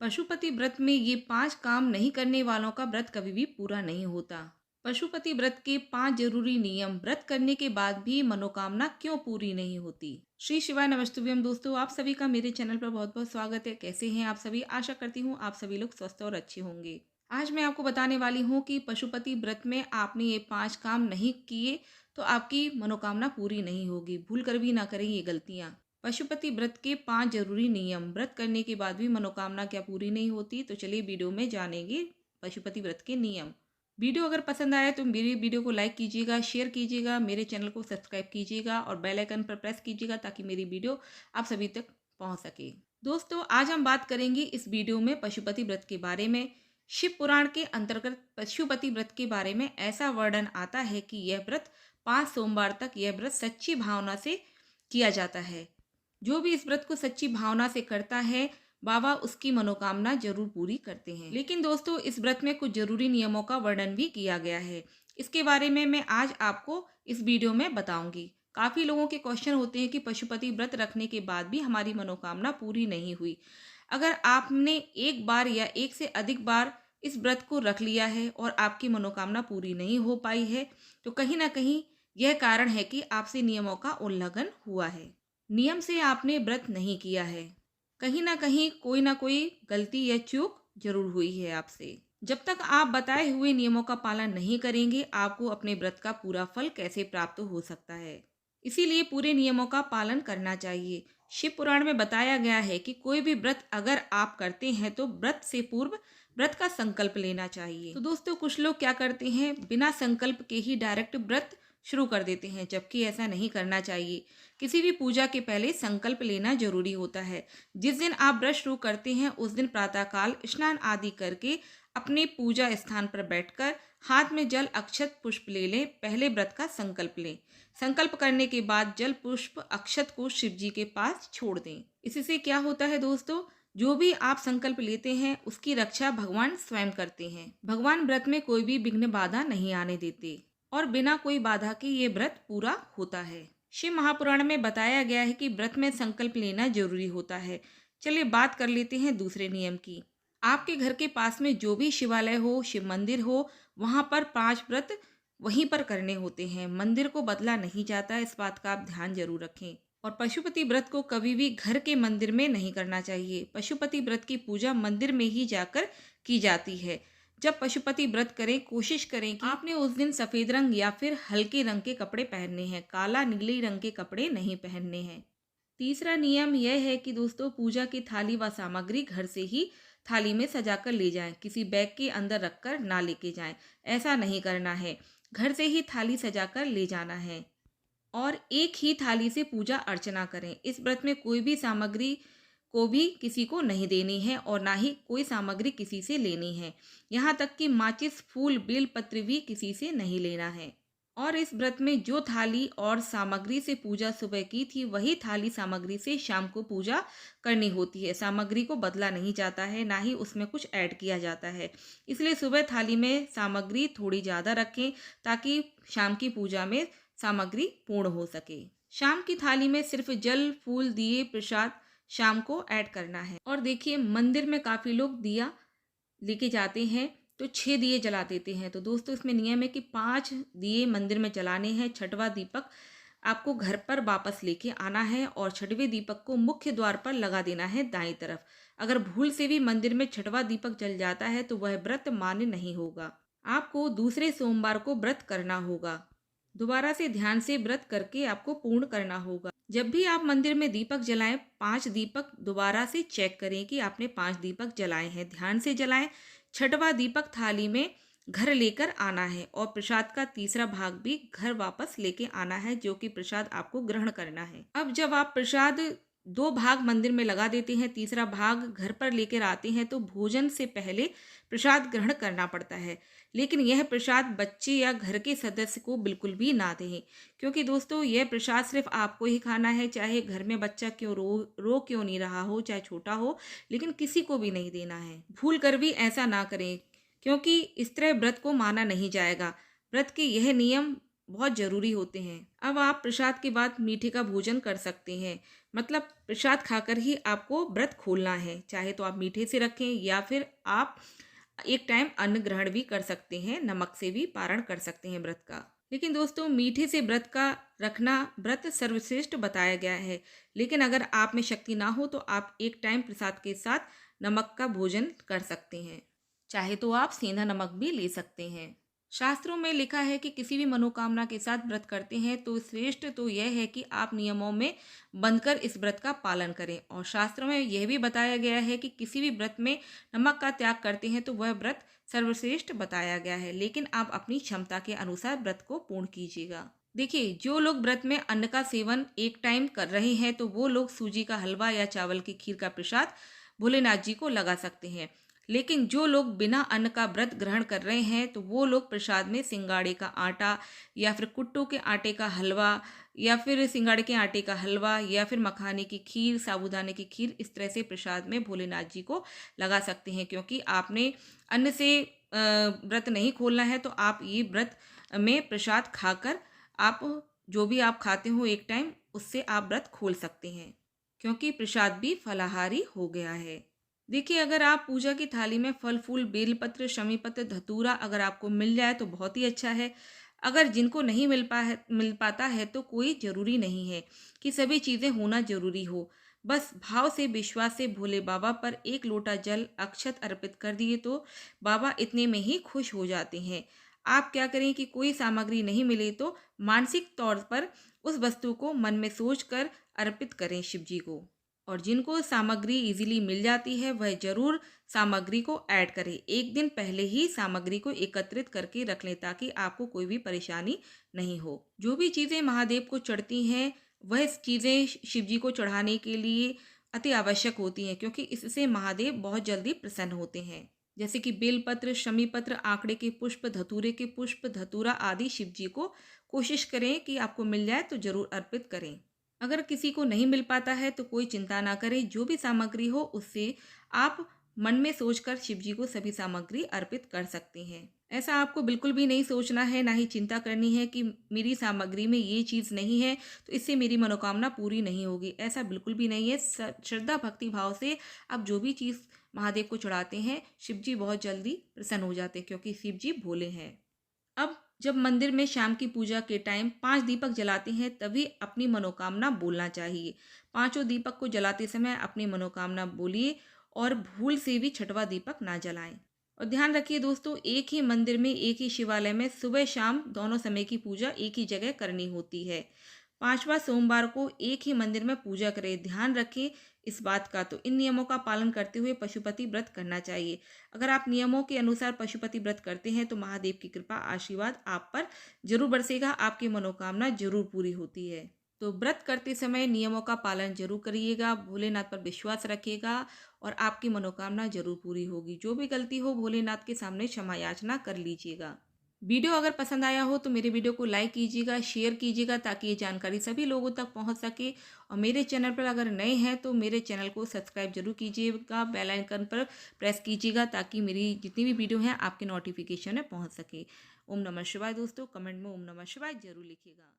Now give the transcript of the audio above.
पशुपति व्रत में ये 5 काम नहीं करने वालों का व्रत कभी भी पूरा नहीं होता। पशुपति व्रत के 5 जरूरी नियम व्रत करने के बाद भी मनोकामना क्यों पूरी नहीं होती। श्री शिवाय नमस्तुभ्यम दोस्तों, आप सभी का मेरे चैनल पर बहुत बहुत स्वागत है। कैसे हैं आप सभी? आशा करती हूँ आप सभी लोग स्वस्थ और अच्छे होंगे। आज मैं आपको बताने वाली हूँ कि पशुपति व्रत में आपने ये 5 काम नहीं किए तो आपकी मनोकामना पूरी नहीं होगी। भूल कर भी ना करें ये गलतियाँ। पशुपति व्रत के 5 जरूरी नियम व्रत करने के बाद भी मनोकामना क्या पूरी नहीं होती, तो चलिए वीडियो में जानेंगे पशुपति व्रत के नियम। वीडियो अगर पसंद आए तो मेरी वीडियो को लाइक कीजिएगा, शेयर कीजिएगा, मेरे चैनल को सब्सक्राइब कीजिएगा और बेल आइकन पर प्रेस कीजिएगा ताकि मेरी वीडियो आप सभी तक पहुंच सके। दोस्तों, आज हम बात करेंगे इस वीडियो में पशुपति व्रत के बारे में। शिव पुराण के अंतर्गत पशुपति व्रत के बारे में ऐसा वर्णन आता है कि यह व्रत 5 सोमवार तक यह व्रत सच्ची भावना से किया जाता है। जो भी इस व्रत को सच्ची भावना से करता है, बाबा उसकी मनोकामना जरूर पूरी करते हैं। लेकिन दोस्तों, इस व्रत में कुछ जरूरी नियमों का वर्णन भी किया गया है। इसके बारे में मैं आज आपको इस वीडियो में बताऊंगी। काफी लोगों के क्वेश्चन होते हैं कि पशुपति व्रत रखने के बाद भी हमारी मनोकामना पूरी नहीं हुई। अगर आपने एक बार या एक से अधिक बार इस व्रत को रख लिया है और आपकी मनोकामना पूरी नहीं हो पाई है, तो कहीं ना कहीं यह कारण है कि आपसे नियमों का उल्लंघन हुआ है। नियम से आपने व्रत नहीं किया है। कहीं ना कोई गलती या चूक जरूर हुई है आपसे। जब तक आप बताए हुए नियमों का पालन नहीं करेंगे, आपको अपने व्रत का पूरा फल कैसे प्राप्त हो सकता है। इसीलिए पूरे नियमों का पालन करना चाहिए। शिव पुराण में बताया गया है कि कोई भी व्रत अगर आप करते हैं तो व्रत से पूर्व व्रत का संकल्प लेना चाहिए। तो दोस्तों, कुछ लोग क्या करते हैं, बिना संकल्प के ही डायरेक्ट व्रत शुरू कर देते हैं, जबकि ऐसा नहीं करना चाहिए। किसी भी पूजा के पहले संकल्प लेना जरूरी होता है। जिस दिन आप व्रत शुरू करते हैं उस दिन प्रातःकाल स्नान आदि करके अपने पूजा स्थान पर बैठकर हाथ में जल अक्षत पुष्प ले लें। पहले व्रत का संकल्प लें। संकल्प करने के बाद जल पुष्प अक्षत को शिव जी के पास छोड़ दें। इससे क्या होता है दोस्तों, जो भी आप संकल्प लेते हैं उसकी रक्षा भगवान स्वयं करते हैं। भगवान व्रत में कोई भी विघ्न बाधा नहीं आने देते और बिना कोई बाधा के ये व्रत पूरा होता है। शिव महापुराण में बताया गया है कि व्रत में संकल्प लेना जरूरी होता है। चलिए बात कर लेते हैं दूसरे नियम की। आपके घर के पास में जो भी शिवालय हो, शिव मंदिर हो, वहां पर 5 व्रत वहीं पर करने होते हैं। मंदिर को बदला नहीं जाता, इस बात का आप ध्यान जरूर रखें। और पशुपति व्रत को कभी भी घर के मंदिर में नहीं करना चाहिए। पशुपति व्रत की पूजा मंदिर में ही जाकर की जाती है। जब पशुपति व्रत करें, कोशिश करें कि आपने उस दिन सफेद रंग या फिर हल्के रंग के कपड़े पहनने हैं। काला नीले रंग के कपड़े नहीं पहनने हैं। तीसरा नियम यह है कि दोस्तों, पूजा की थाली व सामग्री घर से ही थाली में सजाकर ले जाएं। किसी बैग के अंदर रखकर ना लेके जाएं। ऐसा नहीं करना है। घर से ही थाली सजाकर ले जाना है और एक ही थाली से पूजा अर्चना करें। इस व्रत में कोई भी सामग्री को भी किसी को नहीं देनी है और ना ही कोई सामग्री किसी से लेनी है। यहाँ तक कि माचिस, फूल, बेल पत्र भी किसी से नहीं लेना है। और इस व्रत में जो थाली और सामग्री से पूजा सुबह की थी, वही थाली सामग्री से शाम को पूजा करनी होती है। सामग्री को बदला नहीं जाता है, ना ही उसमें कुछ ऐड किया जाता है। इसलिए सुबह थाली में सामग्री थोड़ी ज़्यादा रखें ताकि शाम की पूजा में सामग्री पूर्ण हो सके। शाम की थाली में सिर्फ जल, फूल, दिए, प्रसाद शाम को ऐड करना है। और देखिए, मंदिर में काफ़ी लोग दिया लेके जाते हैं तो 6 दिए जला देते हैं। तो दोस्तों, इसमें नियम है कि 5 दिए मंदिर में जलाने हैं। छठवां दीपक आपको घर पर वापस लेके आना है और छठवें दीपक को मुख्य द्वार पर लगा देना है दाईं तरफ। अगर भूल से भी मंदिर में छठवां दीपक जल जाता है तो वह व्रत मान्य नहीं होगा। आपको दूसरे सोमवार को व्रत करना होगा। दोबारा से ध्यान से व्रत करके आपको पूर्ण करना होगा। जब भी आप मंदिर में दीपक जलाएं, 5 दीपक दोबारा से चेक करें कि आपने 5 दीपक जलाए हैं। ध्यान से जलाएं। छठवां दीपक थाली में घर लेकर आना है और प्रसाद का तीसरा भाग भी घर वापस लेके आना है, जो कि प्रसाद आपको ग्रहण करना है। अब जब आप प्रसाद 2 भाग मंदिर में लगा देते हैं, तीसरा भाग घर पर लेकर आते हैं, तो भोजन से पहले प्रसाद ग्रहण करना पड़ता है। लेकिन यह प्रसाद बच्चे या घर के सदस्य को बिल्कुल भी ना दें, क्योंकि दोस्तों, यह प्रसाद सिर्फ आपको ही खाना है। चाहे घर में बच्चा क्यों रो क्यों नहीं रहा हो, चाहे छोटा हो, लेकिन किसी को भी नहीं देना है। भूल कर भी ऐसा ना करें, क्योंकि इस तरह व्रत को माना नहीं जाएगा। व्रत के यह नियम बहुत जरूरी होते हैं। अब आप प्रसाद के बाद मीठे का भोजन कर सकते हैं। मतलब प्रसाद खाकर ही आपको व्रत खोलना है। चाहे तो आप मीठे से रखें या फिर आप एक टाइम अन्न ग्रहण भी कर सकते हैं, नमक से भी पारण कर सकते हैं व्रत का। लेकिन दोस्तों, मीठे से व्रत का रखना व्रत सर्वश्रेष्ठ बताया गया है। लेकिन अगर आप में शक्ति ना हो तो आप एक टाइम प्रसाद के साथ नमक का भोजन कर सकते हैं। चाहे तो आप सेंधा नमक भी ले सकते हैं। शास्त्रों में लिखा है कि किसी भी मनोकामना के साथ व्रत करते हैं तो श्रेष्ठ तो यह है कि आप नियमों में बंधकर इस व्रत का पालन करें। और शास्त्रों में यह भी बताया गया है कि किसी भी व्रत में नमक का त्याग करते हैं तो वह व्रत सर्वश्रेष्ठ बताया गया है। लेकिन आप अपनी क्षमता के अनुसार व्रत को पूर्ण कीजिएगा। देखिए, जो लोग व्रत में अन्न का सेवन एक टाइम कर रहे हैं तो वो लोग सूजी का हलवा या चावल की खीर का प्रसाद भोलेनाथ जी को लगा सकते हैं। लेकिन जो लोग बिना अन्न का व्रत ग्रहण कर रहे हैं तो वो लोग प्रसाद में सिंगाड़े का आटा या फिर कुट्टू के आटे का हलवा या फिर सिंगाड़े के आटे का हलवा या फिर मखाने की खीर, साबूदाने की खीर, इस तरह से प्रसाद में भोलेनाथ जी को लगा सकते हैं। क्योंकि आपने अन्न से व्रत नहीं खोलना है तो आप ये व्रत में प्रसाद खाकर आप जो भी आप खाते हो एक टाइम, उससे आप व्रत खोल सकते हैं। क्योंकि प्रसाद भी फलाहारी हो गया है। देखिए, अगर आप पूजा की थाली में फल फूल, बेलपत्र, शमी पत्र, धतूरा अगर आपको मिल जाए तो बहुत ही अच्छा है। अगर जिनको नहीं मिल पाता है तो कोई ज़रूरी नहीं है कि सभी चीज़ें होना ज़रूरी हो। बस भाव से, विश्वास से भोले बाबा पर एक लोटा जल, अक्षत अर्पित कर दिए तो बाबा इतने में ही खुश हो जाते हैं। आप क्या करें कि कोई सामग्री नहीं मिले तो मानसिक तौर पर उस वस्तु को मन में सोचकर अर्पित करें शिव जी को। और जिनको सामग्री इजीली मिल जाती है वह जरूर सामग्री को ऐड करें। एक दिन पहले ही सामग्री को एकत्रित करके रख लें ताकि आपको कोई भी परेशानी नहीं हो। जो भी चीज़ें महादेव को चढ़ती हैं वह चीज़ें शिव जी को चढ़ाने के लिए अति आवश्यक होती हैं, क्योंकि इससे महादेव बहुत जल्दी प्रसन्न होते हैं। जैसे कि बेलपत्र, शमी पत्र, आंकड़े के पुष्प, धतूरे के पुष्प, धतूरा आदि शिव जी को कोशिश करें कि आपको मिल जाए तो जरूर अर्पित करें। अगर किसी को नहीं मिल पाता है तो कोई चिंता ना करें, जो भी सामग्री हो उससे आप मन में सोचकर शिव जी को सभी सामग्री अर्पित कर सकते हैं। ऐसा आपको बिल्कुल भी नहीं सोचना है, ना ही चिंता करनी है कि मेरी सामग्री में ये चीज़ नहीं है तो इससे मेरी मनोकामना पूरी नहीं होगी। ऐसा बिल्कुल भी नहीं है। श्रद्धा भक्ति भाव से आप जो भी चीज़ महादेव को चढ़ाते हैं, शिव जी बहुत जल्दी प्रसन्न हो जाते हैं, क्योंकि शिव जी भोले हैं। अब जब मंदिर में शाम की पूजा के टाइम 5 दीपक जलाते हैं तभी अपनी मनोकामना बोलना चाहिए। पांचों दीपक को जलाते समय अपनी मनोकामना बोलिए और भूल से भी छठवां दीपक ना जलाएं। और ध्यान रखिए दोस्तों, एक ही मंदिर में, एक ही शिवालय में सुबह शाम दोनों समय की पूजा एक ही जगह करनी होती है। पांचवा सोमवार को एक ही मंदिर में पूजा करें। ध्यान रखें इस बात का। तो इन नियमों का पालन करते हुए पशुपति व्रत करना चाहिए। अगर आप नियमों के अनुसार पशुपति व्रत करते हैं तो महादेव की कृपा, आशीर्वाद आप पर जरूर बरसेगा, आपकी मनोकामना जरूर पूरी होती है। तो व्रत करते समय नियमों का पालन जरूर करिएगा, भोलेनाथ पर विश्वास रखिएगा और आपकी मनोकामना जरूर पूरी होगी। जो भी गलती हो भोलेनाथ के सामने क्षमा याचना कर लीजिएगा। वीडियो अगर पसंद आया हो तो मेरे वीडियो को लाइक कीजिएगा, शेयर कीजिएगा ताकि ये जानकारी सभी लोगों तक पहुंच सके। और मेरे चैनल पर अगर नए हैं तो मेरे चैनल को सब्सक्राइब जरूर कीजिएगा, बेल आइकन पर प्रेस कीजिएगा ताकि मेरी जितनी भी वीडियो हैं आपके नोटिफिकेशन में पहुंच सके। ओम नमः शिवाय दोस्तों, कमेंट में ओम नमः शिवाय जरूर लिखिएगा।